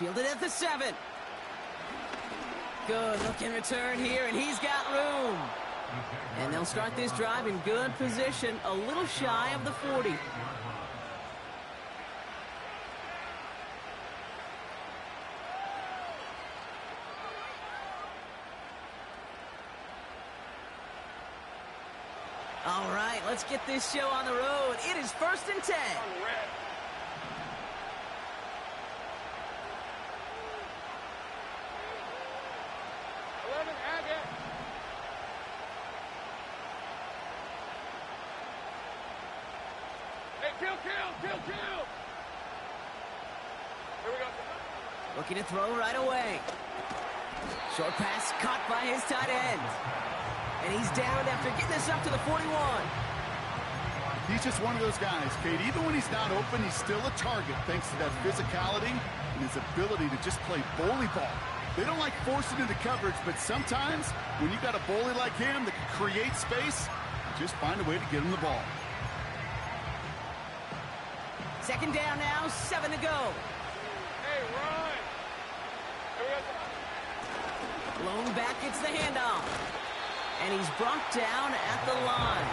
Fielded at the 7. Good looking return here, and he's got room. And they'll start this drive in good position, a little shy of the 40. All right, let's get this show on the road. It is 1st and 10. 11, Agate. Hey, kill! Here we go. Looking to throw right away. Short pass caught by his tight end. And he's down after getting this up to the 41. He's just one of those guys, Kate. Even when he's not open, he's still a target thanks to that physicality and his ability to just play bully ball. They don't like forcing into coverage, but sometimes when you got a bully like him that can create space, just find a way to get him the ball. 2nd down now, 7 to go. Hey, run! Here we go. Blown back gets the handoff. And he's brought down at the line.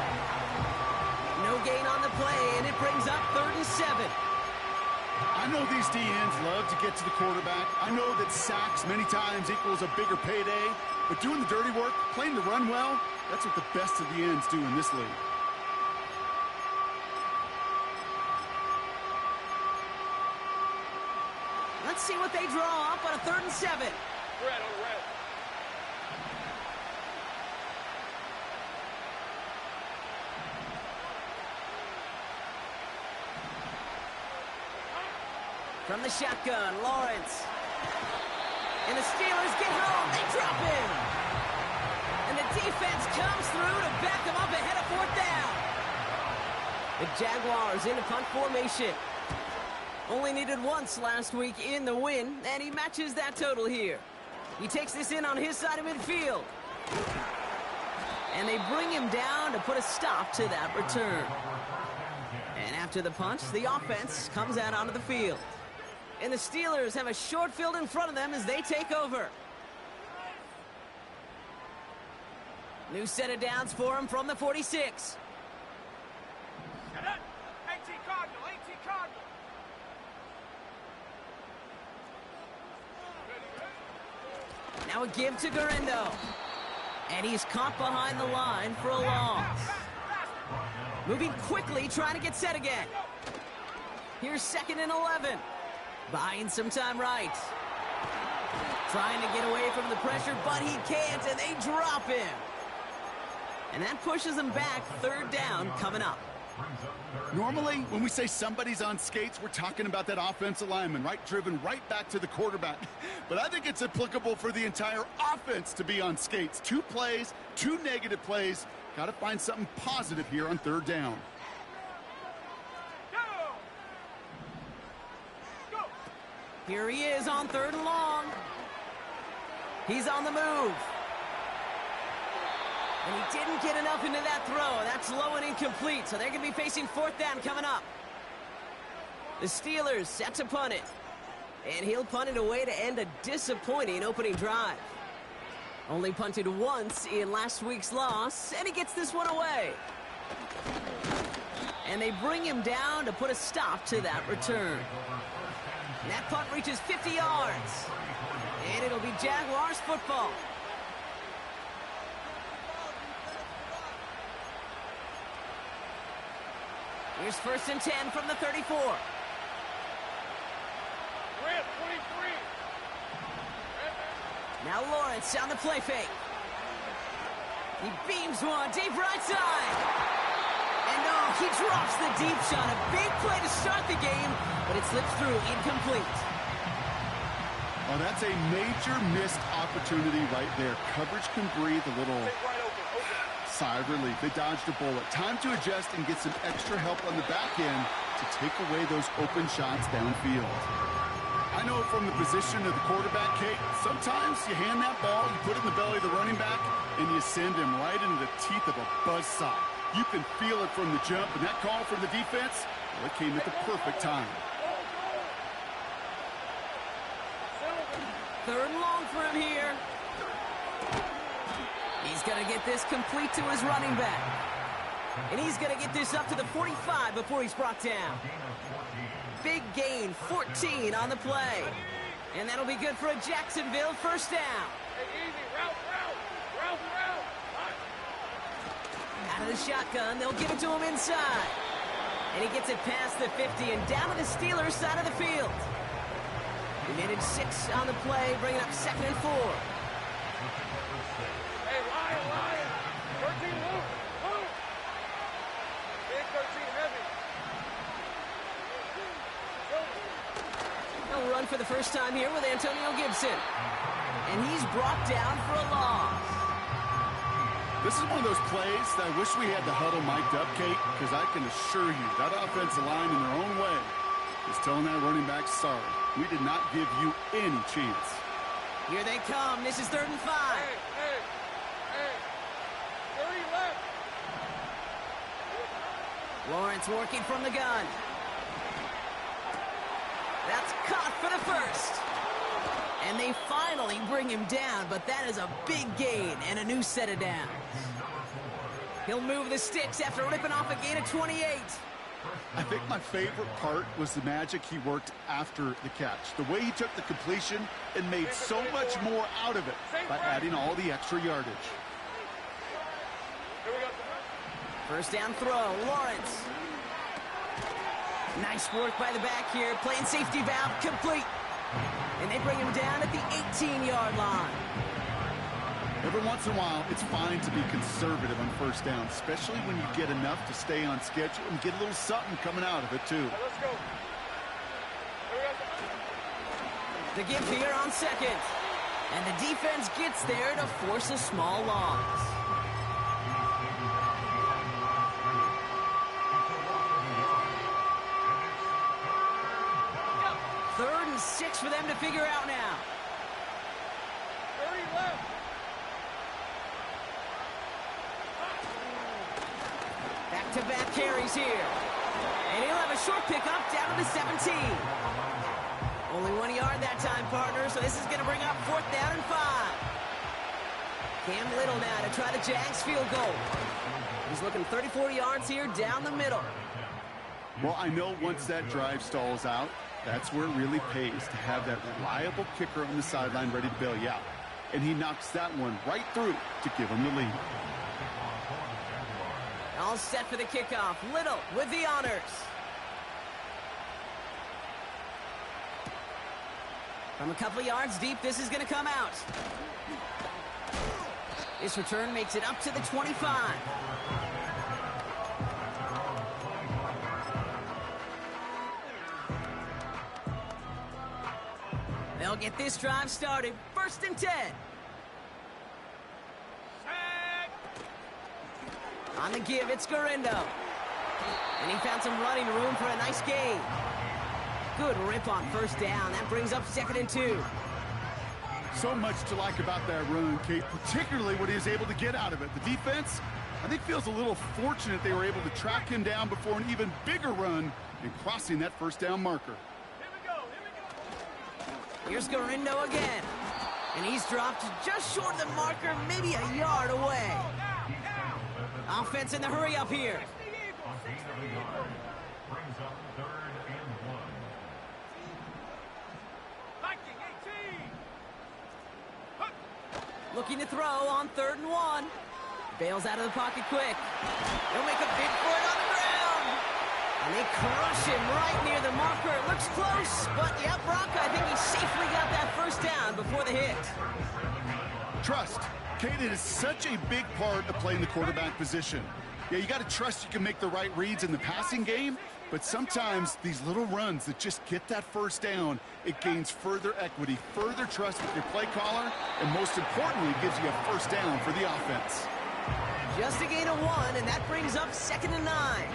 No gain on the play, and it brings up 3rd and 7. I know these DNs love to get to the quarterback. I know that sacks many times equals a bigger payday. But doing the dirty work, playing the run well, that's what the best of the ends do in this league. Let's see what they draw up on a 3rd and 7. Red. From the shotgun, Lawrence. And the Steelers get home. They drop him. And the defense comes through to back them up ahead of 4th down. The Jaguars in a punt formation. Only needed once last week in the win, and he matches that total here. He takes this in on his side of midfield. And they bring him down to put a stop to that return. And after the punt, the offense comes out onto the field. And the Steelers have a short field in front of them as they take over. New set of downs for him from the 46. Now a give to Garendo. And he's caught behind the line for a loss. Moving quickly, trying to get set again. Here's 2nd and 11. Buying some time right. Trying to get away from the pressure, but he can't, and they drop him. And that pushes him back. 3rd down coming up. Normally, when we say somebody's on skates, we're talking about that offensive lineman, right? Driven right back to the quarterback. But I think it's applicable for the entire offense to be on skates. 2 plays, 2 negative plays. Got to find something positive here on 3rd down. Here he is on 3rd and long. He's on the move. And he didn't get enough into that throw. That's low and incomplete, so they're going to be facing 4th down coming up. The Steelers set to punt it. And he'll punt it away to end a disappointing opening drive. Only punted once in last week's loss, and he gets this one away. And they bring him down to put a stop to that return. And that punt reaches 50 yards. And it'll be Jaguars football. Here's 1st and 10 from the 34. Red, 23. Now Lawrence on the play fake. He beams one deep right side. And no, he drops the deep shot. A big play to start the game, but it slips through incomplete. Oh, that's a major missed opportunity right there. Coverage can breathe a little sigh of relief. They dodged a bullet. Time to adjust and get some extra help on the back end to take away those open shots downfield. I know from the position of the quarterback, Kate, sometimes you hand that ball, you put it in the belly of the running back, and you send him right into the teeth of a buzzsaw. You can feel it from the jump, and that call from the defense, well, it came at the perfect time. 3rd and long for him here. He's going to get this complete to his running back. And he's going to get this up to the 45 before he's brought down. Big gain, 14 on the play. And that'll be good for a Jacksonville 1st down. Hey, easy. Route. Out of the shotgun, they'll give it to him inside. And he gets it past the 50 and down to the Steelers' side of the field. He managed 6 on the play, bringing up 2nd and 4. Hey, Lion. 13, move. Big 13, heavy. He'll run for the first time here with Antonio Gibson. And he's brought down for a loss. This is one of those plays that I wish we had the huddle mic'd up, Kate, because I can assure you that offensive line in their own way is telling that running back, sorry, we did not give you any chance. Here they come. This is 3rd and 5. Hey. 30 left. Lawrence working from the gun. That's caught for the 1st. And they finally bring him down, but that is a big gain and a new set of downs. He'll move the sticks after ripping off a gain of 28. I think my favorite part was the magic he worked after the catch. The way he took the completion and made so much more out of it by adding all the extra yardage. Here we go. 1st down throw, Lawrence. Nice work by the back here, playing safety valve complete. And they bring him down at the 18-yard line. Every once in a while, it's fine to be conservative on 1st down, especially when you get enough to stay on schedule and get a little something coming out of it, too. Let's go. The give here on 2nd. And the defense gets there to force a small loss. Third and 6 for them to figure out now. 30 left. Back-to-back carries here. And he'll have a short pickup down to the 17. Only 1 yard that time, partner, so this is going to bring up 4th down and 5. Cam Little now to try the Jags field goal. He's looking 34 yards here down the middle. Well, I know once that drive stalls out, that's where it really pays to have that reliable kicker on the sideline ready to bail you out. And he knocks that one right through to give him the lead. All set for the kickoff. Little with the honors. From a couple of yards deep, this is going to come out. This return makes it up to the 25. They'll get this drive started. 1st and 10. On the give, it's Guerrero. And he found some running room for a nice gain. Good rip on 1st down. That brings up 2nd and 2. So much to like about that run, Kate, particularly what he was able to get out of it. The defense, I think, feels a little fortunate they were able to track him down before an even bigger run and crossing that 1st down marker. Here's Guerrero again. And he's dropped just short of the marker, maybe a yard away. Offense in the hurry up here. Looking to throw on 3rd and 1. Bails out of the pocket quick. He'll make a big play on the ground. And they crush him right near the marker. It looks close, but yeah, Brock, I think he safely got that 1st down before the hit. Trust. Kate, it is such a big part of playing the quarterback position. Yeah, you got to trust you can make the right reads in the passing game, but sometimes these little runs that just get that 1st down, it gains further equity, further trust with your play caller, and most importantly, gives you a 1st down for the offense. Just a gain of 1, and that brings up 2nd and 9.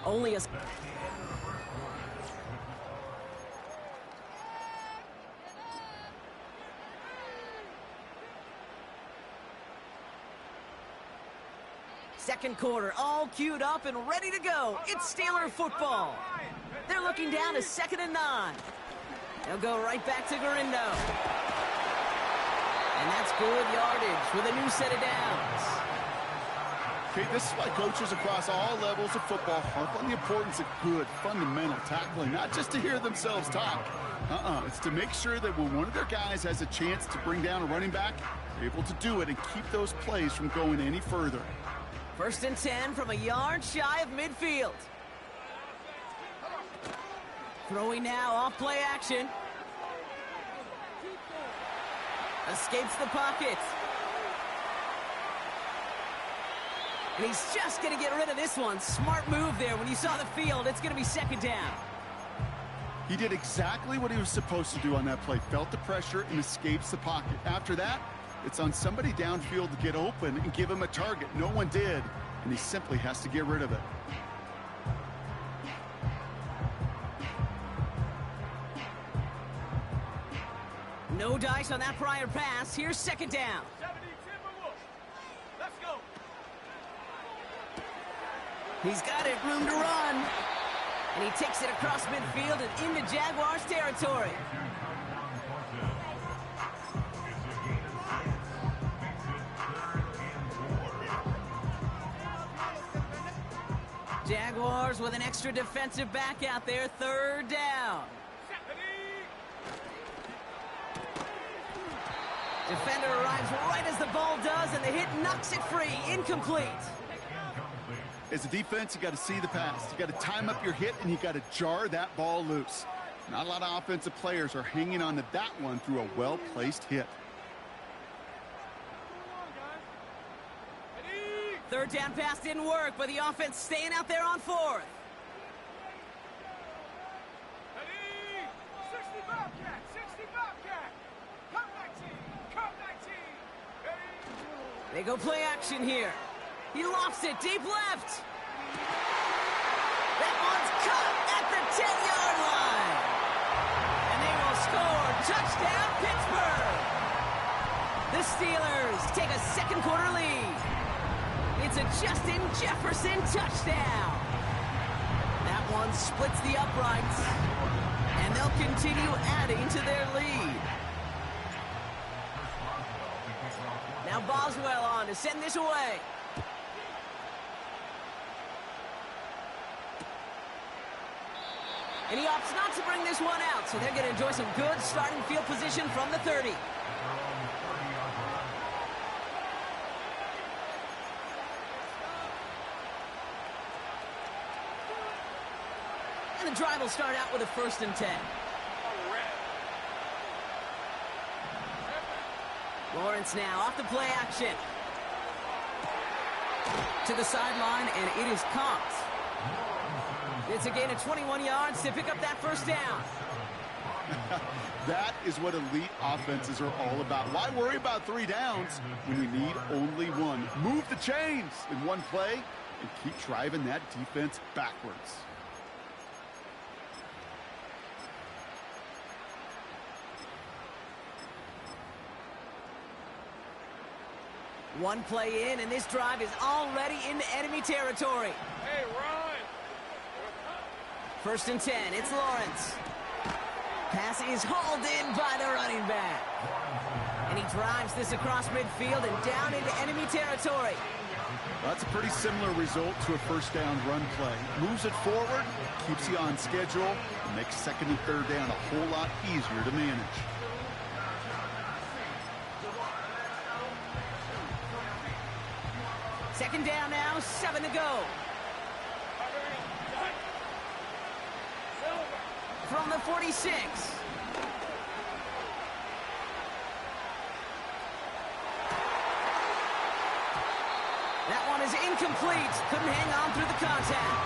Only a... Second quarter, all queued up and ready to go. It's Steeler football. They're looking down to 2nd and 9. They'll go right back to Garindo. And that's good yardage with a new set of downs. Okay, this is why coaches across all levels of football harp on the importance of good, fundamental tackling, not just to hear themselves talk. It's to make sure that when one of their guys has a chance to bring down a running back, they're able to do it and keep those plays from going any further. 1st and 10 from a yard shy of midfield. Throwing now off play action. Escapes the pocket. And he's just going to get rid of this one. Smart move there. When you saw the field, it's going to be 2nd down. He did exactly what he was supposed to do on that play. Felt the pressure and escapes the pocket. After that, it's on somebody downfield to get open and give him a target. No one did, and he simply has to get rid of it. No dice on that prior pass. Here's 2nd down. 70 Timberwolves. Let's go. He's got it, room to run. And he takes it across midfield and into Jaguars territory. Jaguars with an extra defensive back out there, 3rd down. Defender arrives right as the ball does, and the hit knocks it free, incomplete. As a defense, you got to see the pass. You got to time up your hit, and you got to jar that ball loose. Not a lot of offensive players are hanging on to that one through a well-placed hit. 3rd down pass didn't work, but the offense staying out there on 4th. 60 Bobcat, 60 Bobcat. Come 19, come 19. They go play action here. He lofts it deep left. That one's caught at the 10-yard line. And they will score. Touchdown, Pittsburgh. The Steelers take a 2nd quarter lead. It's a Justin Jefferson touchdown. That one splits the uprights. And they'll continue adding to their lead. Now Boswell on to send this away. And he opts not to bring this one out, so they're going to enjoy some good starting field position from the 30. And the drive will start out with a 1st and 10. Lawrence now off the play action. To the sideline, and it is caught. It's a gain of 21 yards to pick up that 1st down. That is what elite offenses are all about. Why worry about 3 downs when you need only 1? Move the chains in one play and keep driving that defense backwards. One play in, and this drive is already into enemy territory. Hey, Ron. 1st and 10, it's Lawrence. Pass is hauled in by the running back. And he drives this across midfield and down into enemy territory. That's a pretty similar result to a 1st down run play. Moves it forward, keeps you on schedule, and makes 2nd and 3rd down a whole lot easier to manage. Second down now, 7 to go. From the 46. That one is incomplete. Couldn't hang on through the contact.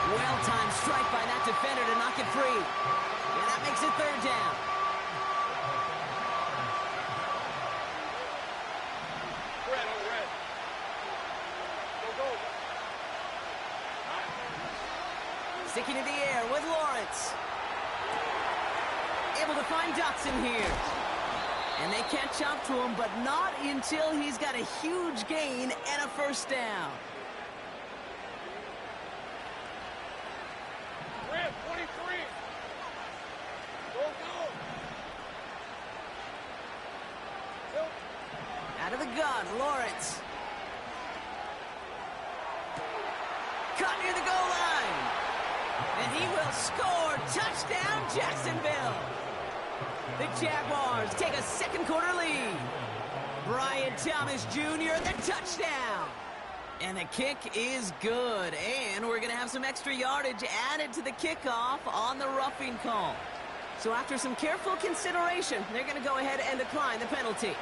Well-timed strike by that defender to knock it free. And that makes it 3rd down. Red. Go. Sticking in the air with Lawrence. Able to find Dotson here. And they catch up to him, but not until he's got a huge gain and a first down. Red 23. Go, go. Out of the gun, Lawrence. Cut near the goal line. And he will score. Touchdown, Jacksonville. The Jaguars take a second quarter lead. Brian Thomas Jr. the touchdown. And the kick is good. And we're going to have some extra yardage added to the kickoff on the roughing call. So after some careful consideration, they're going to go ahead and decline the penalty.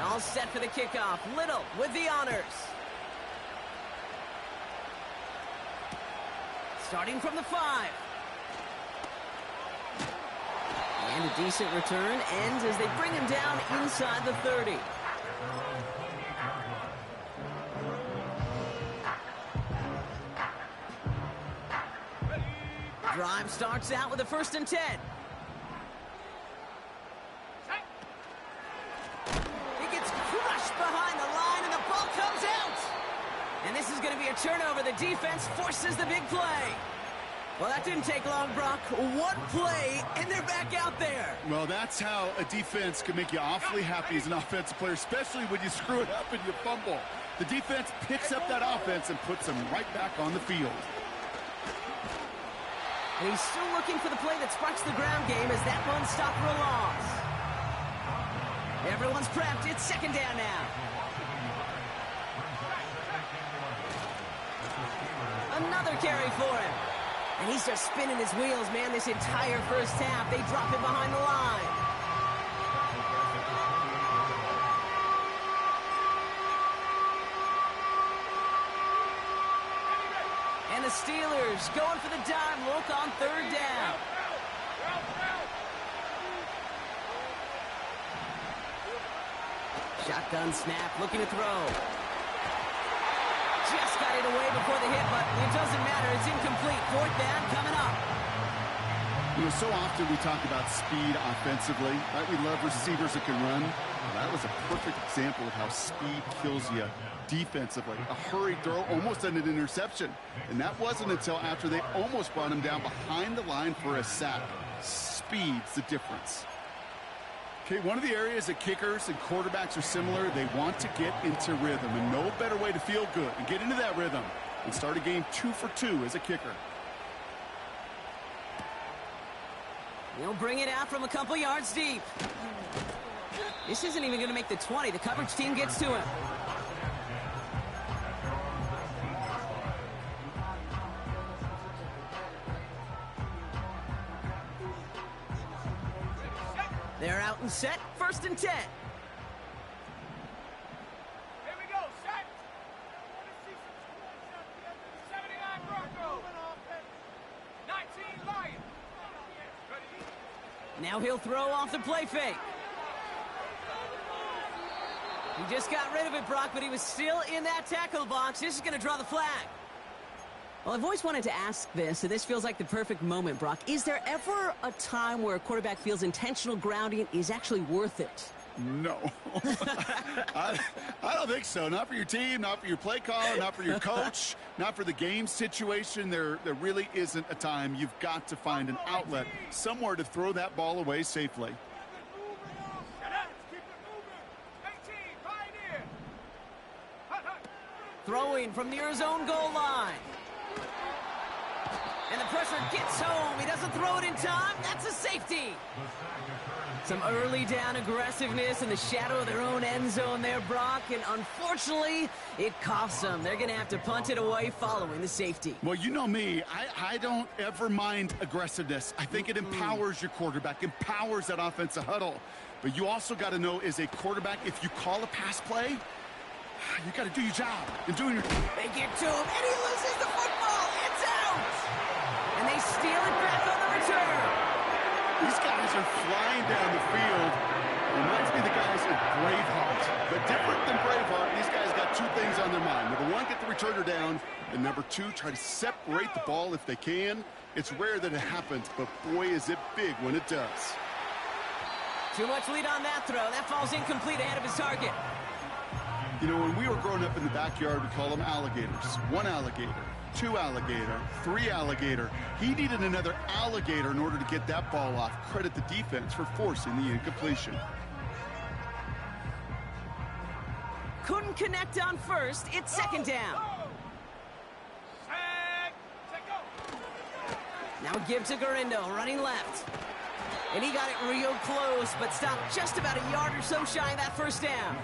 All set for the kickoff. Little with the honors. Starting from the 5. And a decent return ends as they bring him down inside the 30. Drive starts out with a 1st and 10. He gets crushed behind the line and the ball comes out. And this is going to be a turnover. The defense forces the big play. Well, that didn't take long, Brock. One play, and they're back out there. Well, that's how a defense can make you awfully happy as an offensive player, especially when you screw it up and you fumble. The defense picks up that offense and puts them right back on the field. And he's still looking for the play that sparks the ground game as that one stopped for a loss. Everyone's prepped. It's 2nd down now. Another carry for him. And he's just spinning his wheels, man, this entire first half. They drop it behind the line. And the Steelers going for the dime look on 3rd down. Shotgun snap, looking to throw. Just got it away before the hit, but it doesn't matter. It's incomplete. 4th down coming up. You know, so often we talk about speed offensively, right? We love receivers that can run. Well, that was a perfect example of how speed kills you defensively. A hurried throw, almost an interception. And that wasn't until after they almost brought him down behind the line for a sack. Speed's the difference. Okay, one of the areas that kickers and quarterbacks are similar, they want to get into rhythm, and no better way to feel good and get into that rhythm and start a game 2 for 2 as a kicker. He'll bring it out from a couple yards deep. This isn't even going to make the 20. The coverage team gets to him. They're out and set. 1st and 10. Here we go, set. Want to see some 79 Broncos. 19 Lions. Ready? Now he'll throw off the play fake. He just got rid of it, Brock, but he was still in that tackle box. This is going to draw the flag. Well, I've always wanted to ask this, and this feels like the perfect moment, Brock. Is there ever a time where a quarterback feels intentional grounding is actually worth it? No. I don't think so. Not for your team, not for your play caller, not for your coach, not for the game situation. There really isn't a time. You've got to find an outlet, somewhere to throw that ball away safely. Throwing from near his own goal line. And the pressure gets home. He doesn't throw it in time. That's a safety. Some early down aggressiveness in the shadow of their own end zone there, Brock. And unfortunately, it costs them. They're going to have to punt it away following the safety. Well, you know me. I don't ever mind aggressiveness. I think it empowers your quarterback, empowers that offensive huddle. But you also got to know, as a quarterback, if you call a pass play, you got to do your job. And doing your... They get to him, and he loses the football. It's out. And they steal it back on the return. These guys are flying down the field. Reminds me of the guys at Braveheart. But different than Braveheart, these guys got 2 things on their mind. Number 1, get the returner down. And number 2, try to separate the ball if they can. It's rare that it happens, but boy, is it big when it does. Too much lead on that throw. That falls incomplete ahead of his target. You know, when we were growing up in the backyard, we call them alligators. 1 alligator, 2 alligator, 3 alligator. He needed another alligator in order to get that ball off. Credit the defense for forcing the incompletion. Couldn't connect on first. It's second down. Now a give to Gurindo, running left. And he got it real close, but stopped just about a yard or so shy of that first down.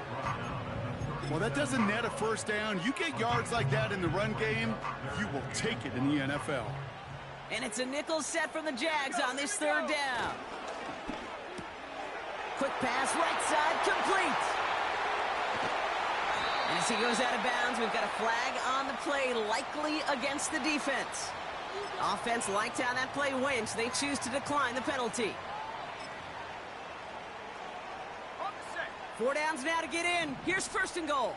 Well, that doesn't net a first down. You get yards like that in the run game, you will take it in the NFL. And it's a nickel set from the Jags on this third down. Quick pass, right side, complete. And as he goes out of bounds, we've got a flag on the play, likely against the defense. Offense liked how that play went, so they choose to decline the penalty. 4 downs now to get in. Here's first and goal.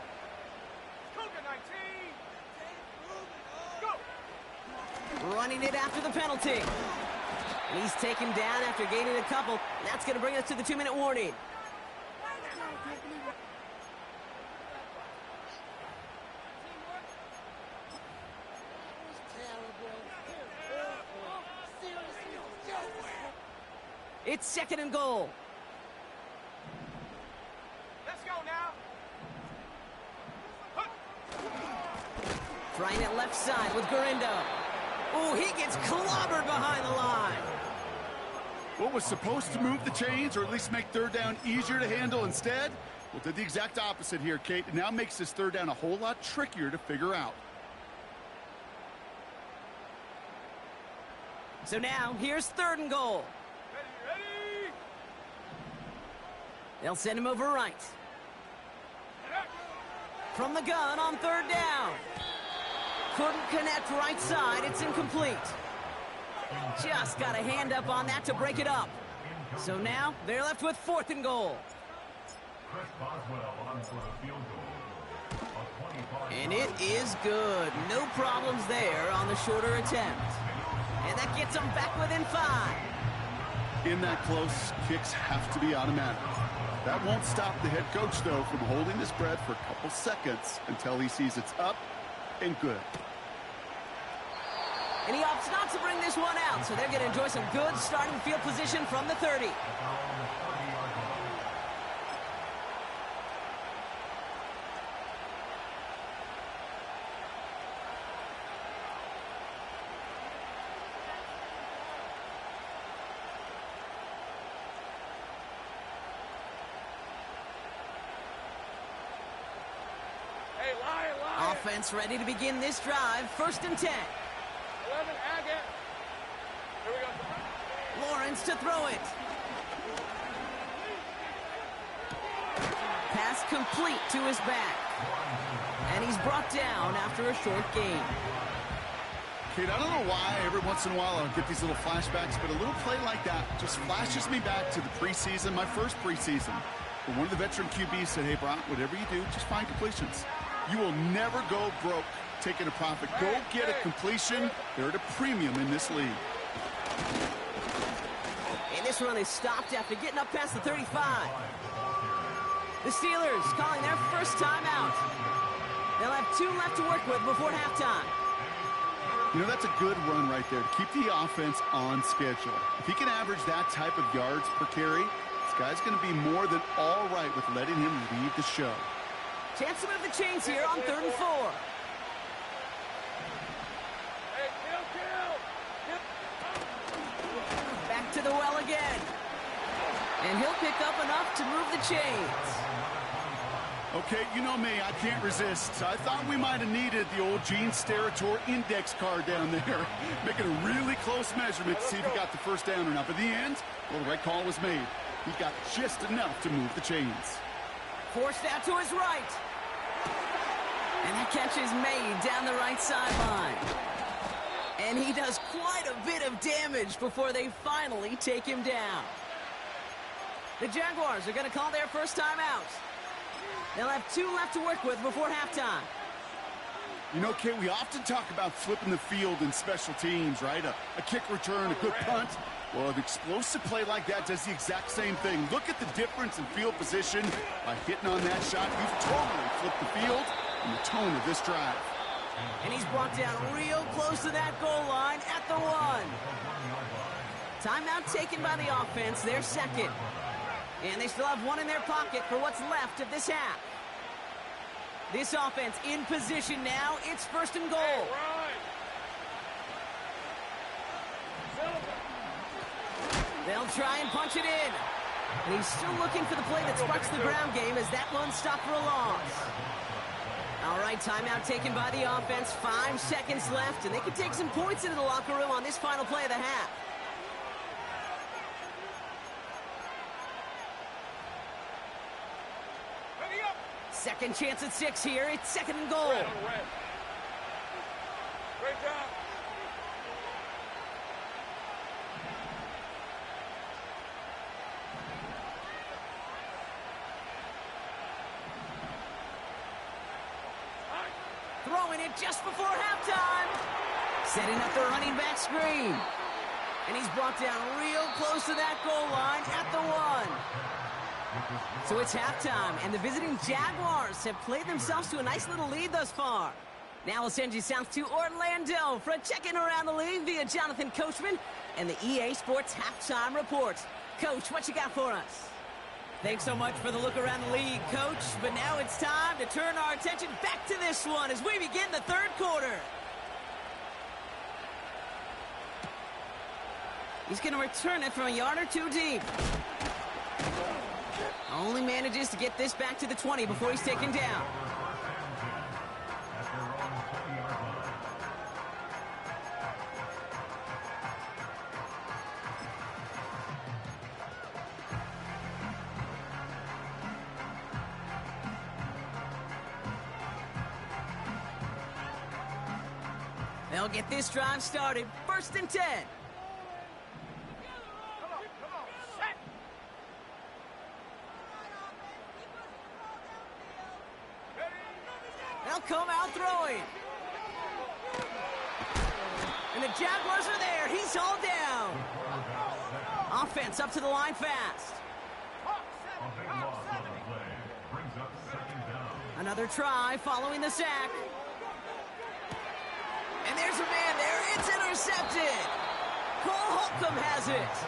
Running it after the penalty. And he's taken down after gaining a couple. That's going to bring us to the 2-minute warning. It's second and goal. Let's go now. Trying it left side with Gurindo. Oh, he gets clobbered behind the line. What was supposed to move the chains, or at least make third down easier to handle instead? Well, did the exact opposite here, Kate. It now makes this third down a whole lot trickier to figure out. So now, here's third and goal. Ready. They'll send him over right. From the gun on third down. Couldn't connect right side. It's incomplete. Just got a hand up on that to break it up. So now they're left with fourth and goal. And it is good. No problems there on the shorter attempt. And that gets them back within 5. In that close, kicks have to be automatic. That won't stop the head coach, though, from holding his breath for a couple seconds until he sees it's up and good. And he opts not to bring this one out, so they're going to enjoy some good starting field position from the 30. Hey, lie. Offense ready to begin this drive. First and 10. 11, Agate. Here we go. Lawrence to throw it. Pass complete to his back. And he's brought down after a short gain. Kate, I don't know why every once in a while I'll get these little flashbacks, but a little play like that just flashes me back to the preseason, my first preseason. But one of the veteran QBs said, hey, Brock, whatever you do, just find completions. You will never go broke taking a profit. Go get a completion. They're at a premium in this league. And this run is stopped after getting up past the 35. The Steelers calling their first timeout. They'll have 2 left to work with before halftime. You know, that's a good run right there to keep the offense on schedule. If he can average that type of yards per carry, this guy's going to be more than all right with letting him lead the show. Chance to move the chains here on 3rd and 4. Hey, kill. Back to the well again. And he'll pick up enough to move the chains. Okay, you know me, I can't resist. I thought we might have needed the old Gene Steratore index card down there, making a really close measurement to see if he got the first down or not. But in the end, well, the right call was made. He got just enough to move the chains. Forced out to his right. And that catch is made down the right sideline. And he does quite a bit of damage before they finally take him down. The Jaguars are going to call their first timeout. They'll have 2 left to work with before halftime. You know, Kate, we often talk about flipping the field in special teams, right? A kick return, a good punt. Well, an explosive play like that does the exact same thing. Look at the difference in field position. By hitting on that shot, you've totally flipped the field and the tone of this drive. And he's brought down real close to that goal line at the 1. Timeout taken by the offense, their second. And they still have one in their pocket for what's left of this half. This offense in position now. It's first and goal. They'll try and punch it in. And he's still looking for the play that sparks the ground game as that one stopped for a loss. All right, timeout taken by the offense. 5 seconds left, and they can take some points into the locker room on this final play of the half. Second chance at 6 here. It's second and goal. Great job. Throwing it just before halftime. Setting up the running back screen. And he's brought down real close to that goal line at the 1. So it's halftime, and the visiting Jaguars have played themselves to a nice little lead thus far. Now we'll send you south to Orlando for a check-in around the league via Jonathan Coachman and the EA Sports Halftime Report. Coach, what you got for us? Thanks so much for the look around the league, Coach. But now it's time to turn our attention back to this one as we begin the third quarter. He's going to return it from a yard or 2 deep. Only manages to get this back to the 20 before he's taken down. They'll get this drive started. First and 10. They'll come out throwing. And the Jaguars are there. He's hauled down. Offense up to the line fast. Another try following the sack. And there's a man there. It's intercepted. Cole Holcomb has it.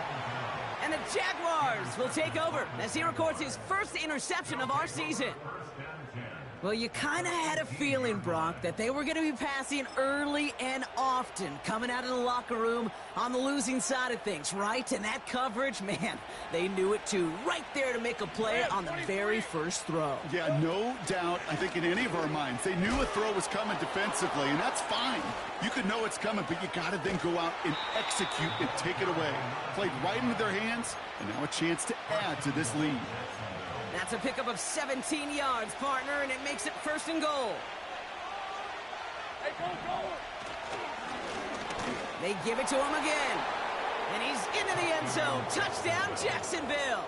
And the Jaguars will take over as he records his first interception of our season. Well, you kind of had a feeling, Brock, that they were going to be passing early and often, coming out of the locker room on the losing side of things, right? And that coverage, man, they knew it too. Right there to make a play on the very first throw. Yeah, no doubt, I think in any of our minds, they knew a throw was coming defensively, and that's fine. You could know it's coming, but you got to then go out and execute and take it away. Played right into their hands, and now a chance to add to this lead. That's a pickup of 17 yards, partner, and it makes it first and goal. Hey, go. They give it to him again. And he's into the end zone. Touchdown, Jacksonville.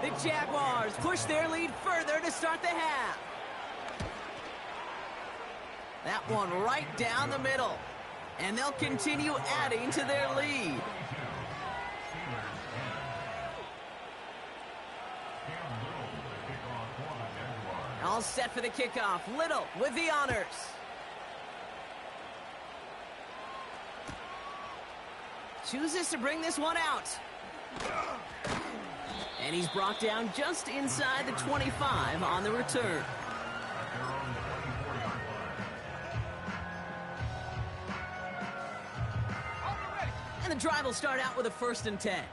The Jaguars push their lead further to start the half. That one right down the middle. And they'll continue adding to their lead. All set for the kickoff. Little with the honors. Chooses to bring this one out. And he's brought down just inside the 25 on the return. And the drive will start out with a first and 10.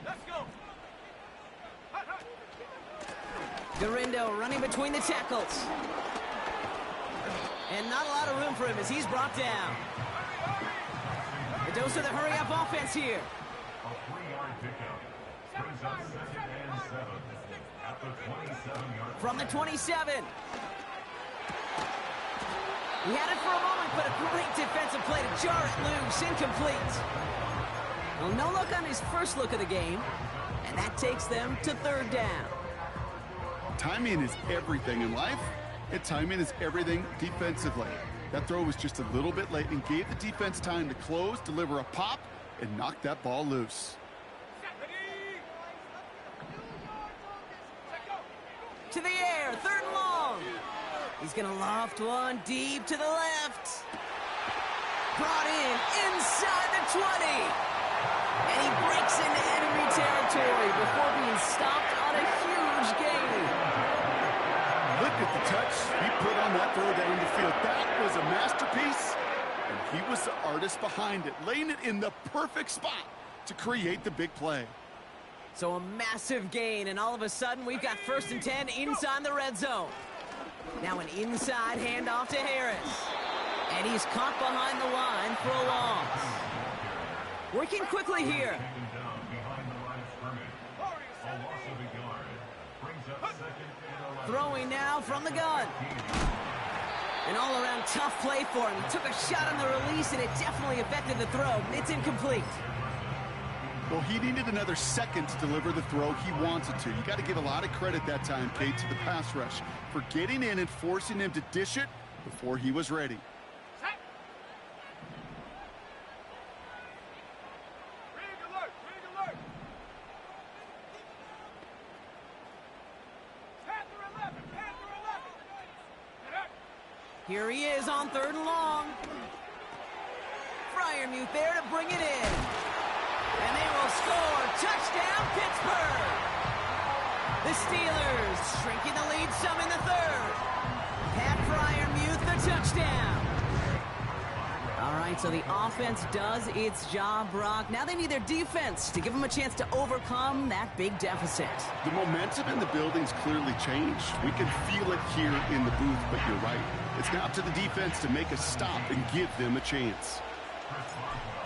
Let's go. Garindo running between the tackles. And not a lot of room for him as he's brought down. The dose of the hurry-up offense here. A 3-yard pickup brings up 2nd and 7 at the 27-yard. From the 27. He had it for a moment, but a great defensive play to jar it loose. Incomplete. Well, no look on his first look of the game. And that takes them to third down. Timing is everything in life, and timing is everything defensively. That throw was just a little bit late and gave the defense time to close, deliver a pop, and knock that ball loose. To the air, 3rd and long. He's going to loft one deep to the left. Brought in inside the 20. And he breaks into enemy territory before being stopped on a huge gain. Look at the touch he put on that throw down the field. That was a masterpiece, and he was the artist behind it, laying it in the perfect spot to create the big play. So a massive gain, and all of a sudden we've got 1st and 10 inside the red zone. Now an inside handoff to Harris. And he's caught behind the line for a loss. Working quickly here. Throwing now from the gun. An all-around tough play for him. He took a shot on the release, and it definitely affected the throw. It's incomplete. Well, he needed another second to deliver the throw he wanted to. You got to give a lot of credit that time, Kate, to the pass rush for getting in and forcing him to dish it before he was ready. Here he is on 3rd and long. Freiermuth there to bring it in. And they will score. Touchdown, Pittsburgh. The Steelers shrinking the lead some in the 3rd. Pat Freiermuth, the touchdown. All right, so the offense does its job, Brock. Now they need their defense to give them a chance to overcome that big deficit. The momentum in the building's clearly changed. We can feel it here in the booth, but you're right. It's now up to the defense to make a stop and give them a chance.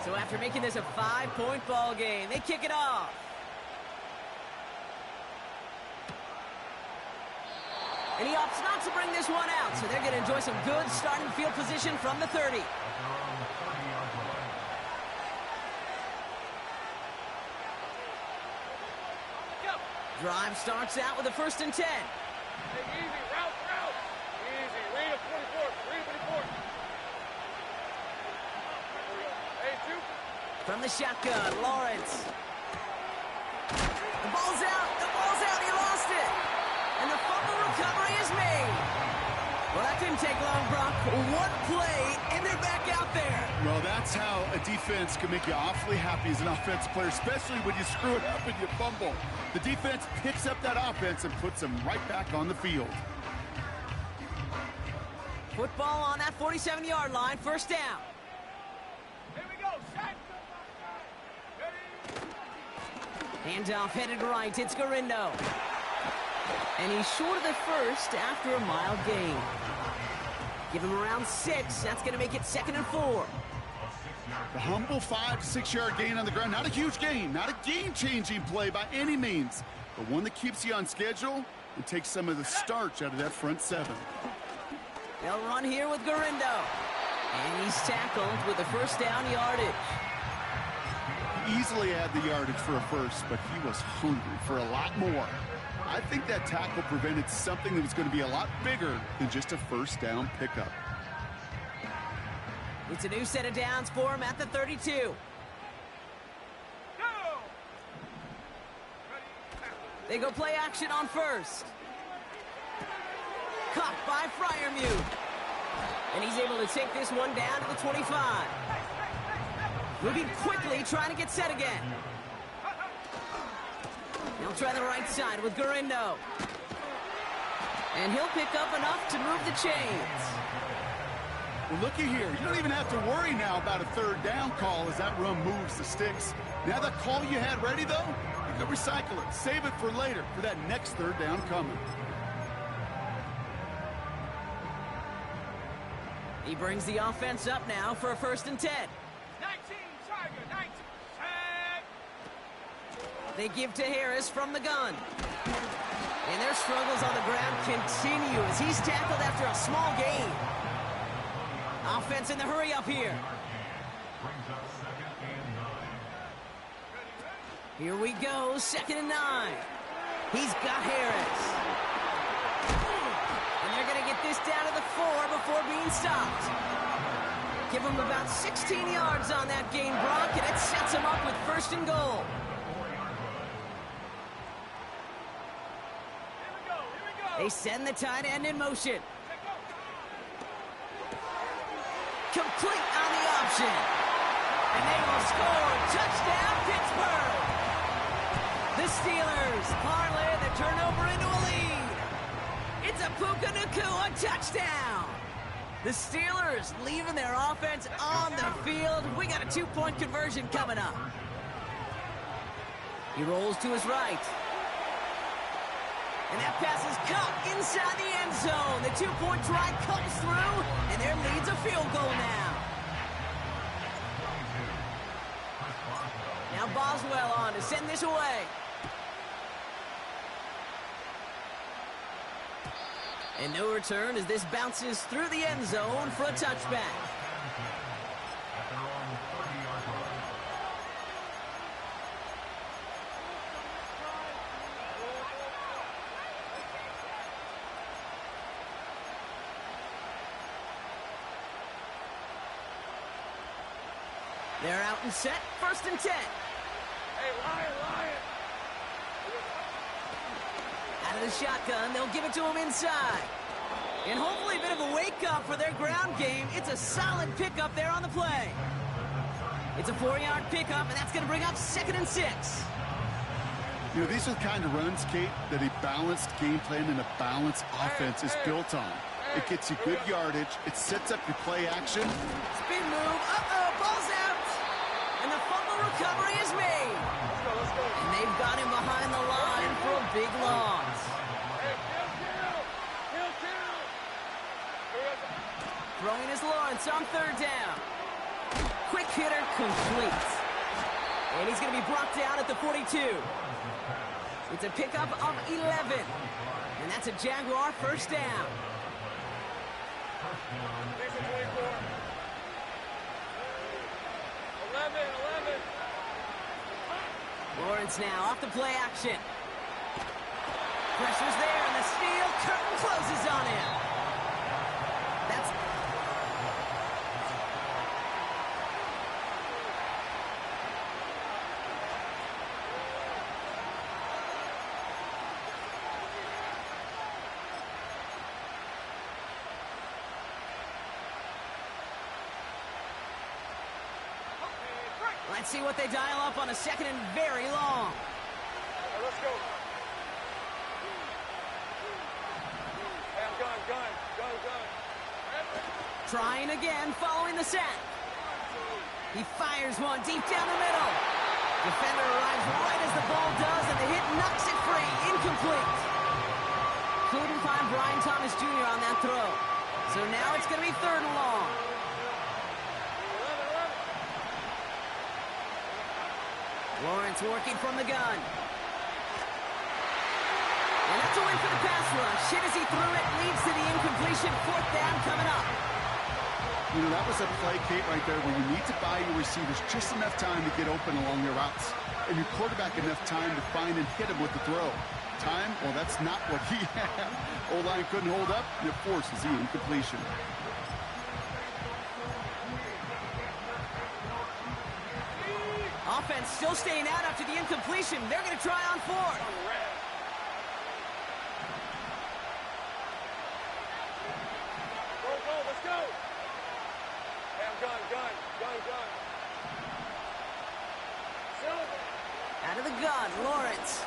So after making this a 5-point ball game, they kick it off. And he opts not to bring this one out, so they're going to enjoy some good starting field position from the 30. Drive starts out with a 1st and 10. Hey, easy, route. Easy, read a 44, read 44. Hey, 2. From the shotgun, Lawrence. The ball's out, he lost it. And the fumble recovery is made. Well, that didn't take long, Brock. One play, and they're back out there. Well, that's how a defense can make you awfully happy as an offensive player, especially when you screw it up and you fumble. The defense picks up that offense and puts them right back on the field. Football on that 47-yard line, 1st down. Here we go, set. Handoff headed right, it's Garindo. And he's short of the 1st after a mild gain. Give him around 6, that's going to make it 2nd and 4. The humble 5 to 6 yard gain on the ground. Not a huge gain, not a game-changing play by any means, but one that keeps you on schedule and takes some of the starch out of that front 7. They'll run here with Garindo. And he's tackled with the 1st down yardage. He easily had the yardage for a 1st, but he was hungry for a lot more. I think that tackle prevented something that was going to be a lot bigger than just a 1st down pickup. It's a new set of downs for him at the 32. They go play action on 1st. Caught by Freiermuth. And he's able to take this one down to the 25. Moving quickly, trying to get set again. He'll try the right side with Garindo. And he'll pick up enough to move the chains. Well, looky here. You don't even have to worry now about a 3rd down call as that run moves the sticks. Now that call you had ready, though, you can recycle it. Save it for later for that next 3rd down coming. He brings the offense up now for a 1st and 10. 19, Tiger, 19. They give to Harris from the gun. And their struggles on the ground continue as he's tackled after a small gain. Offense in the hurry up here. Here we go, 2nd and 9. He's got Harris. And they're going to get this down to the 4 before being stopped. Give him about 16 yards on that gain, Brock, and it sets him up with 1st and goal. They send the tight end in motion. Complete on the option. And they will score. Touchdown, Pittsburgh. The Steelers parlay the turnover into a lead. It's a Puka Nacua touchdown. The Steelers leaving their offense on the field. We got a 2-point conversion coming up. He rolls to his right. And that pass is caught inside the end zone. The 2-point try comes through, and their lead's a field goal now. Now Boswell on to send this away. And no return as this bounces through the end zone for a touchback. They're out and set, 1st and 10. Hey, Lion! Out of the shotgun, they'll give it to him inside. And hopefully a bit of a wake-up for their ground game. It's a solid pickup there on the play. It's a 4-yard pickup, and that's going to bring up 2nd and 6. You know, these are the kind of runs, Kate, that a balanced game plan and a balanced offense is built on. It gets you good yardage. It sets up your play action. Spin move. Uh-oh, ball's out. And the fumble recovery is made. Let's go. And they've got him behind the line for a big loss. Hey, kill. Throwing is Lawrence on 3rd down. Quick hitter complete. And he's going to be brought down at the 42. It's a pickup of 11. And that's a Jaguar 1st down. 11. Lawrence now off the play action. Pressure's there, and the steel curtain closes on him. That's... Let's see what they dial up on a 2nd and very long. Let's go. Hey, I'm gun. Trying again, following the sack. He fires one deep down the middle. Defender arrives right as the ball does, and the hit knocks it free. Incomplete. Couldn't find Brian Thomas Jr. on that throw. So now it's going to be 3rd and long. Lawrence working from the gun. And that's a win for the pass rush. Hit as he threw it, leads to the incompletion. 4th down coming up. You know, that was a play, Kate, right there where you need to buy your receivers just enough time to get open along their routes. And your quarterback enough time to find and hit him with the throw. Time? Well, that's not what he had. O-line couldn't hold up, and it forces the incompletion. Offense still staying out after the incompletion. They're going to try on 4th. Go, let's go. Hey, I'm gun. Out of the gun, Lawrence.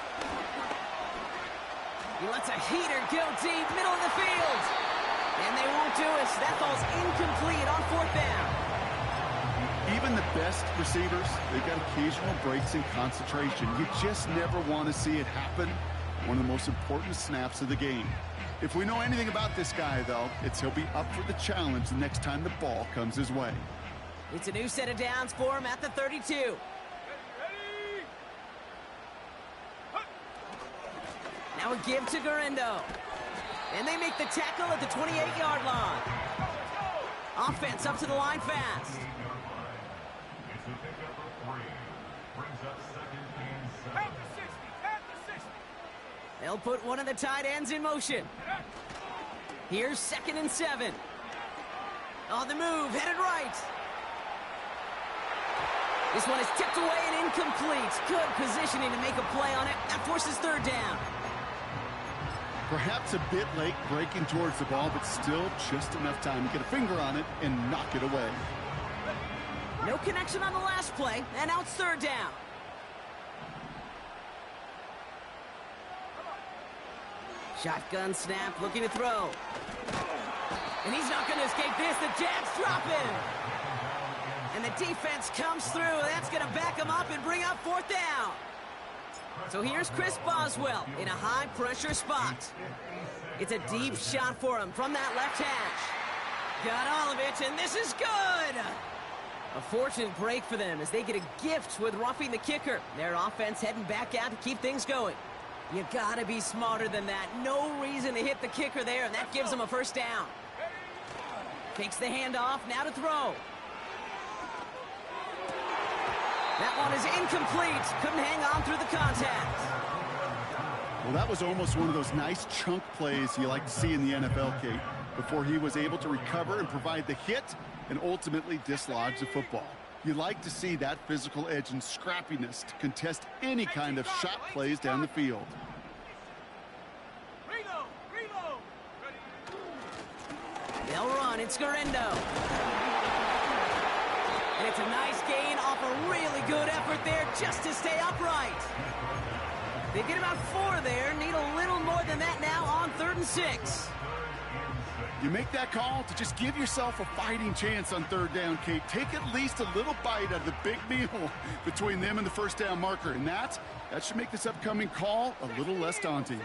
He lets a heater go deep, middle of the field. And they won't do it. That ball's incomplete on 4th down. Even the best receivers, they've got occasional breaks in concentration. You just never want to see it happen. One of the most important snaps of the game. If we know anything about this guy, though, it's he'll be up for the challenge the next time the ball comes his way. It's a new set of downs for him at the 32. Ready. Now a give to Garindo. And they make the tackle at the 28-yard line. Offense up to the line fast. It's a pickup of 3. Brings up 2nd and 7. At the 60. They'll put one of the tight ends in motion. Here's 2nd and 7. On the move, headed right. This one is tipped away and incomplete. Good positioning to make a play on it. That forces 3rd down. Perhaps a bit late breaking towards the ball, but still just enough time to get a finger on it and knock it away. No connection on the last play, and now it's 3rd down. Shotgun snap, looking to throw. And he's not going to escape this. The Jags drop him. And the defense comes through. That's going to back him up and bring up 4th down. So here's Chris Boswell in a high-pressure spot. It's a deep shot for him from that left hash. Got all of it, and this is good. A fortunate break for them as they get a gift with roughing the kicker. Their offense heading back out to keep things going. You gotta be smarter than that. No reason to hit the kicker there, and that gives them a 1st down. Takes the handoff, now to throw. That one is incomplete. Couldn't hang on through the contact. Well, that was almost one of those nice chunk plays you like to see in the NFL, Kate, before he was able to recover and provide the hit and ultimately dislodge the football. You like to see that physical edge and scrappiness to contest any kind of shot plays down the field. They'll run. It's Guerrero. And it's a nice gain off a really good effort there just to stay upright. They get about 4 there. Need a little more than that now on 3rd and 6. You make that call to just give yourself a fighting chance on 3rd down, Kate. Take at least a little bite out of the big meal between them and the 1st down marker. And that should make this upcoming call a little less daunting.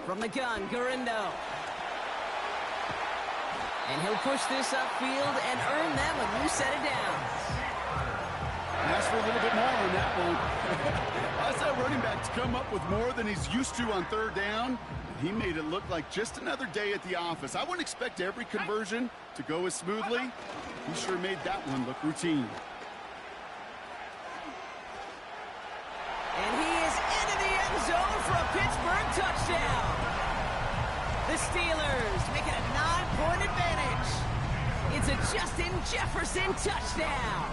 From the gun, Guerrero. And he'll push this upfield and earn them a new set of downs. Ask for a little bit more on that one. I saw running backs come up with more than he's used to on 3rd down. He made it look like just another day at the office. I wouldn't expect every conversion to go as smoothly. He sure made that one look routine. And he is into the end zone for a Pittsburgh touchdown. The Steelers make it a 9-point advantage. It's a Justin Jefferson touchdown.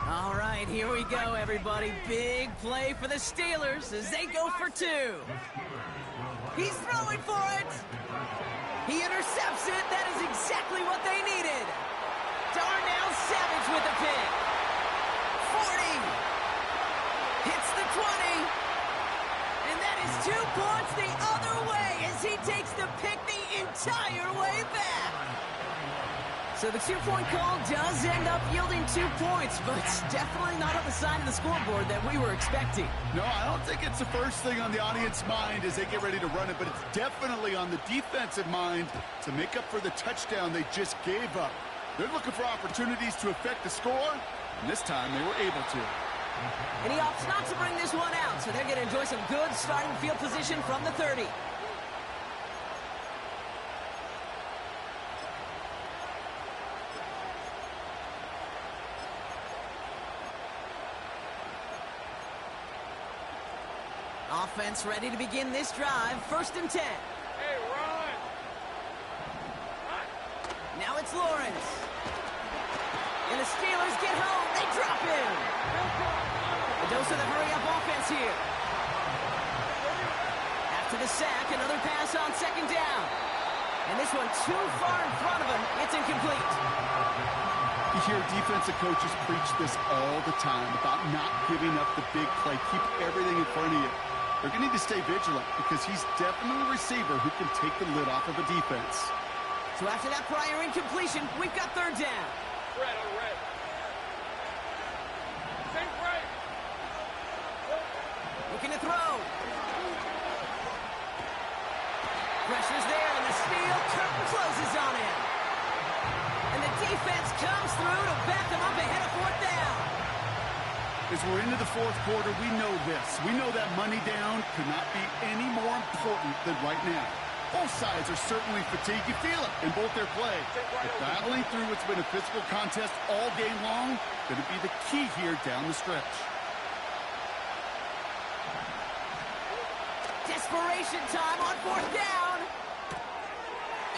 All right, here we go, everybody. Big play for the Steelers as they go for 2. He's throwing for it. He intercepts it. That is exactly what they needed. Darnell Savage with the pick. 40. Hits the 20. And that is 2 points the other way as he takes the pick the entire way back. So the 2-point call does end up yielding 2 points, but it's definitely not on the side of the scoreboard that we were expecting. No, I don't think it's the first thing on the audience mind as they get ready to run it, but it's definitely on the defensive mind to make up for the touchdown they just gave up. They're looking for opportunities to affect the score, and this time they were able to. And he opts not to bring this one out, so they're going to enjoy some good starting field position from the 30. Offense ready to begin this drive. 1st and 10. Hey, run! Now it's Lawrence. And the Steelers get home. They drop him. A dose of the hurry-up offense here. After the sack, another pass on 2nd down. And this one too far in front of him. It's incomplete. You hear defensive coaches preach this all the time about not giving up the big play. Keep everything in front of you. They're going to need to stay vigilant because he's definitely a receiver who can take the lid off of a defense. So after that prior incompletion, we've got 3rd down. Red on red. Same right. Looking to throw. Pressure's there, and the steel curtain closes on him. And the defense comes through to back him up ahead of 4th down. As we're into the fourth quarter, we know this. We know that money down could not be any more important than right now. Both sides are certainly fatigued. You feel it in both their play. But battling through what's been a physical contest all game long going to be the key here down the stretch. Desperation time on fourth down.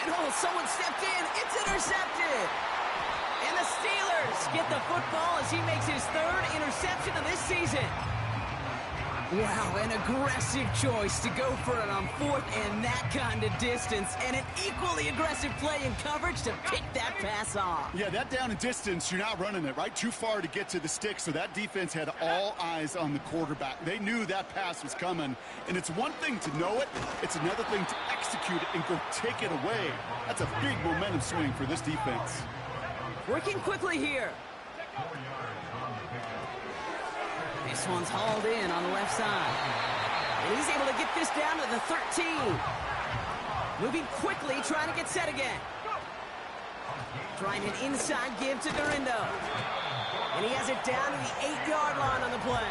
And oh, someone stepped in. It's intercepted. And the Steelers get the football as he makes his third interception of this season. Wow, an aggressive choice to go for it on fourth and that kind of distance. And an equally aggressive play in coverage to pick that pass off. Yeah, that down and distance, you're not running it, right? Too far to get to the stick, so that defense had all eyes on the quarterback. They knew that pass was coming. And it's one thing to know it. It's another thing to execute it and go take it away. That's a big momentum swing for this defense. Working quickly here. This one's hauled in on the left side. And he's able to get this down to the 13. Moving quickly, trying to get set again. Trying an inside give to Garindo. And he has it down to the 8-yard line on the play.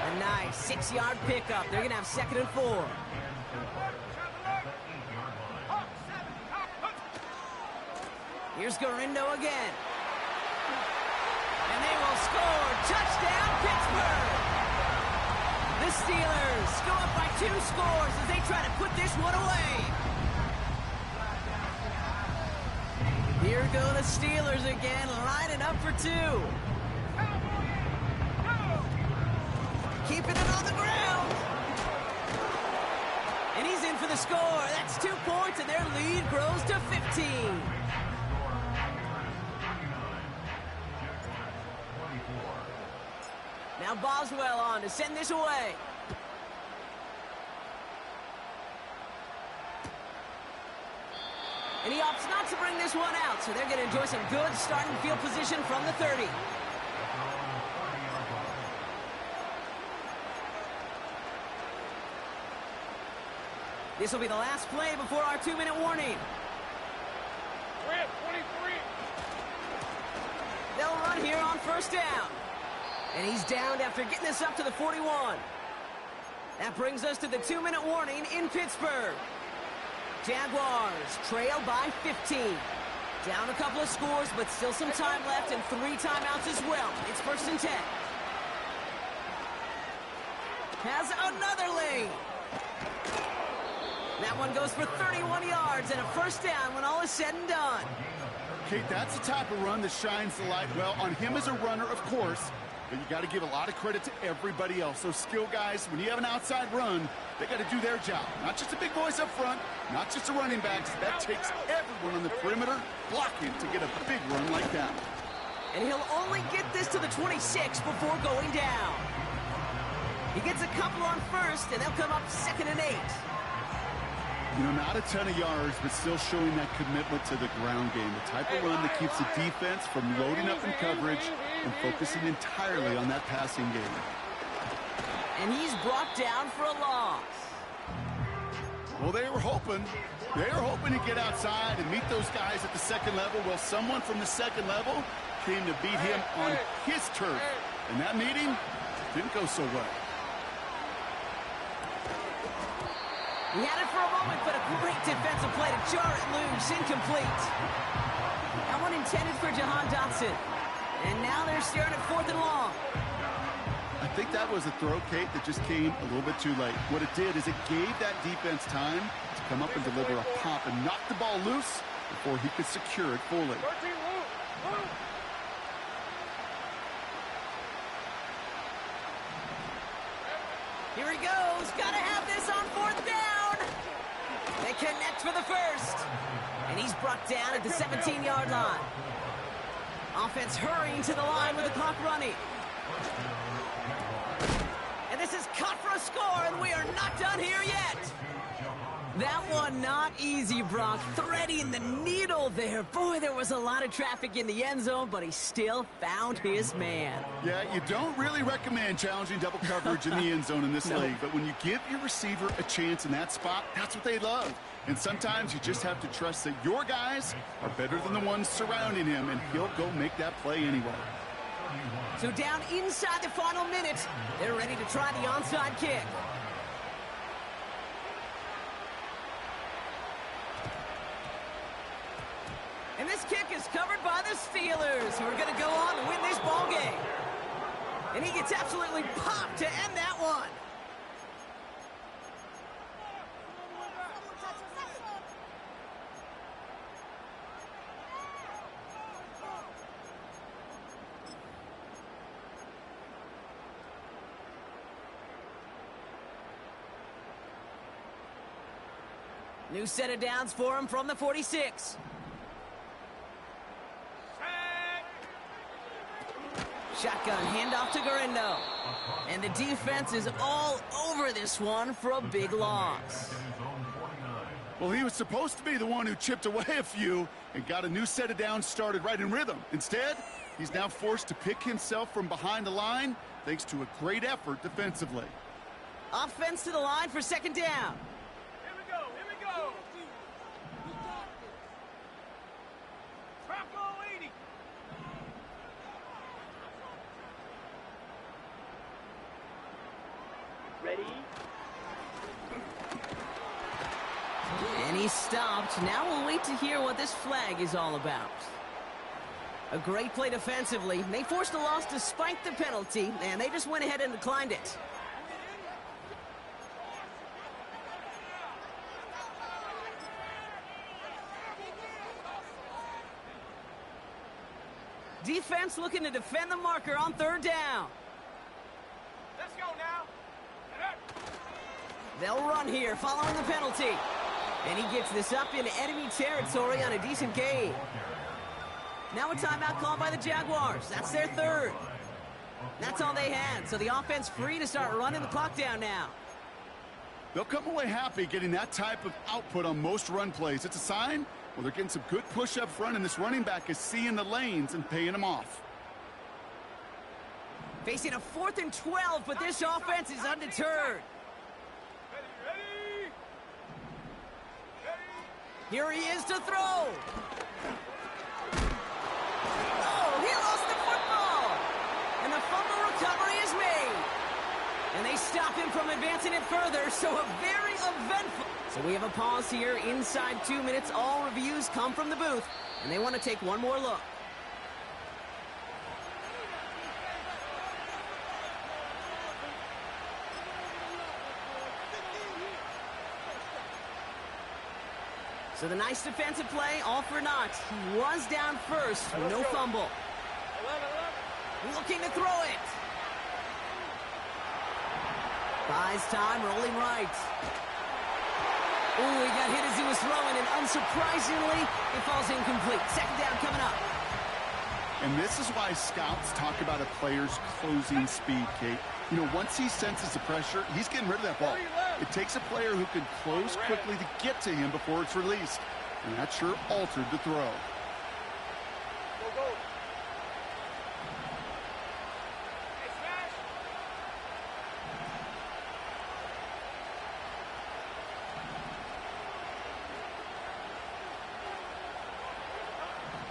A nice 6-yard pickup. They're going to have 2nd and 4. Here's Garindo again. And they will score. Touchdown, Pittsburgh! The Steelers go up by 2 scores as they try to put this one away. Here go the Steelers again, lining up for 2. Keeping it on the ground. And he's in for the score. That's 2 points, and their lead grows to 15. Now Boswell on to send this away. And he opts not to bring this one out, so they're going to enjoy some good starting field position from the 30. This will be the last play before our 2-minute warning. We're at 23. They'll run here on first down. And he's downed after getting this up to the 41. That brings us to the 2-minute warning in Pittsburgh. Jaguars trail by 15. Down a couple of scores, but still some time left and 3 timeouts as well. It's 1st and 10. Has another lane. That one goes for 31 yards and a 1st down when all is said and done. Kate, that's the type of run that shines the light well on him as a runner, of course. But you got to give a lot of credit to everybody else. Those skill guys, when you have an outside run, they got to do their job. Not just a big voice up front, not just the running backs. That takes everyone on the perimeter blocking to get a big run like that. And he'll only get this to the 26 before going down. He gets a couple on first, and they'll come up 2nd and 8. You know, not a ton of yards, but still showing that commitment to the ground game. The type of run that keeps the defense from loading up in coverage and focusing entirely on that passing game. And he's brought down for a loss. Well, they were hoping to get outside and meet those guys at the 2nd level. Well, someone from the 2nd level came to beat him on his turf. And that meeting didn't go so well. He had it for a moment, but a great defensive play to jar it loose. Incomplete. That one intended for Jahan Dotson. And now they're staring at 4th and long. I think that was a throw, Kate, that just came a little bit too late. What it did is it gave that defense time to come up and deliver a pop and knock the ball loose before he could secure it fully. Here he goes. Got to have this on 4th down. They connect for the 1st. And he's brought down at the 17-yard line. Offense hurrying to the line with the clock running. And this is cut for a score, and we are not done here yet. That one not easy, Brock. Threading the needle there. Boy, there was a lot of traffic in the end zone, but he still found his man. Yeah, you don't really recommend challenging double coverage in the end zone in this league, but when you give your receiver a chance in that spot, that's what they love. And sometimes you just have to trust that your guys are better than the ones surrounding him, and he'll go make that play anyway. So down inside the final minute, they're ready to try the onside kick. And this kick is covered by the Steelers, who are going to go on to win this ball game. And he gets absolutely popped to end that one. New set of downs for him from the 46. Shotgun handoff to Garindo. And the defense is all over this one for a big loss. Well, he was supposed to be the one who chipped away a few and got a new set of downs started right in rhythm. Instead, he's now forced to pick himself from behind the line thanks to a great effort defensively. Offense to the line for second down. Here we go, here we go. Bronco 80. Ready? And he's stopped. Now we'll wait to hear what this flag is all about. A great play defensively. They forced a loss despite the penalty, and they just went ahead and declined it. Defense looking to defend the marker on third down. Let's go now. They'll run here following the penalty. And he gets this up into enemy territory on a decent gain. Now a timeout called by the Jaguars. That's their third. That's all they had, so the offense free to start running the clock down now. They'll come away happy getting that type of output on most run plays. It's a sign, well, they're getting some good push up front, and this running back is seeing the lanes and paying them off. Facing a 4th and 12, but this offense is undeterred. Ready? Here he is to throw. Oh, he lost the football. And the fumble recovery is made. And they stop him from advancing it further, so a very eventful. So we have a pause here inside 2 minutes. All reviews come from the booth, and they want to take one more look. So the nice defensive play, all for naught. He was down first, no fumble. Looking to throw it. Buys time, rolling right. Ooh, he got hit as he was throwing, and unsurprisingly, it falls incomplete. Second down coming up. And this is why scouts talk about a player's closing speed, Kate. You know, once he senses the pressure, he's getting rid of that ball. It takes a player who can close quickly to get to him before it's released. And that sure altered the throw. Go. Hey, smash.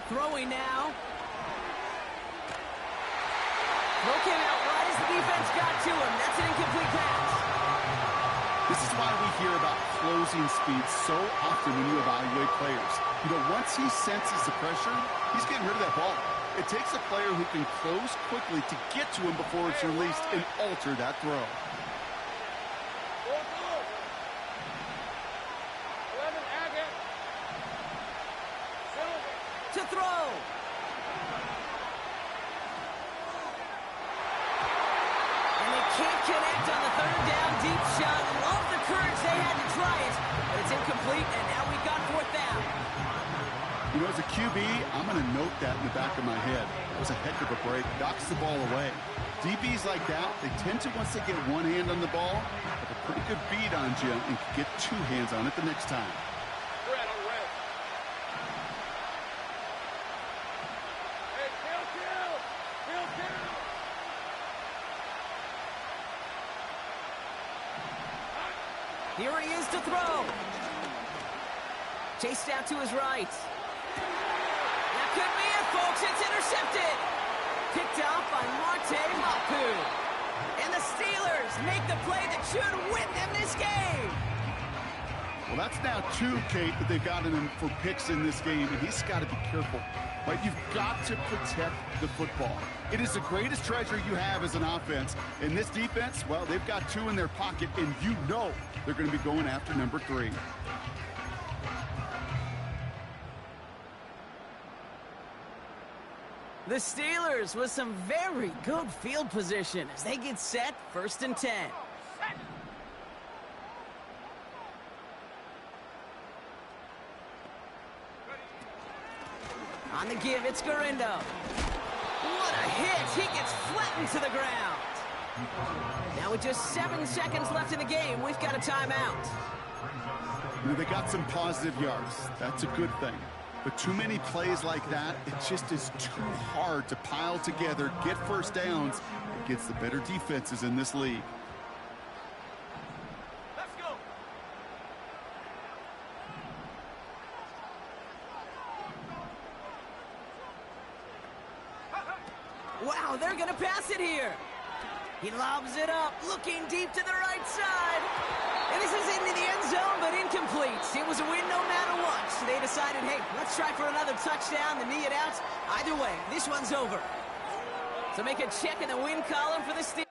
Throwing now. Throw came out right as the defense got to him. That's an incomplete pass. This is why we hear about closing speed so often when you evaluate players. You know, once he senses the pressure, he's getting rid of that ball. It takes a player who can close quickly to get to him before it's released and alter that throw. 11 Agate. To throw. And they can't connect on the third down deep shot. Love the courage they had to try it, but it's incomplete, and now we've got fourth down. You know, as a QB, I'm going to note that in the back of my head. That was a heck of a break. Knocks the ball away. DBs like that, they tend to, once they get one hand on the ball, have a pretty good beat on you and can get two hands on it the next time. Red on red. Hey, kill. Here he is to throw. Chased out to his right. That could be it, folks. It's intercepted. picked off by Marte Mapu. And the Steelers make the play that should win them this game. Well, that's now 2, Kate, that they've gotten him for picks in this game, and he's got to be careful. Right? You've got to protect the football. It is the greatest treasure you have as an offense. And this defense, well, they've got 2 in their pocket, and you know they're going to be going after number 3. The Steelers with some very good field position as they get set, 1st and 10. On the give, it's Garindo. What a hit! He gets flattened to the ground. Now with just 7 seconds left in the game, we've got a timeout. You know, they got some positive yards. That's a good thing. But too many plays like that, it just is too hard to pile together, get first downs against the better defenses in this league. Let's go. Wow, they're going to pass it here. He lobs it up, looking deep to the right side. And this is into the end zone, but incomplete. It was a win no matter what. So they decided, hey, let's try for another touchdown to knee it out. Either way, this one's over. So make a check in the win column for the Steelers.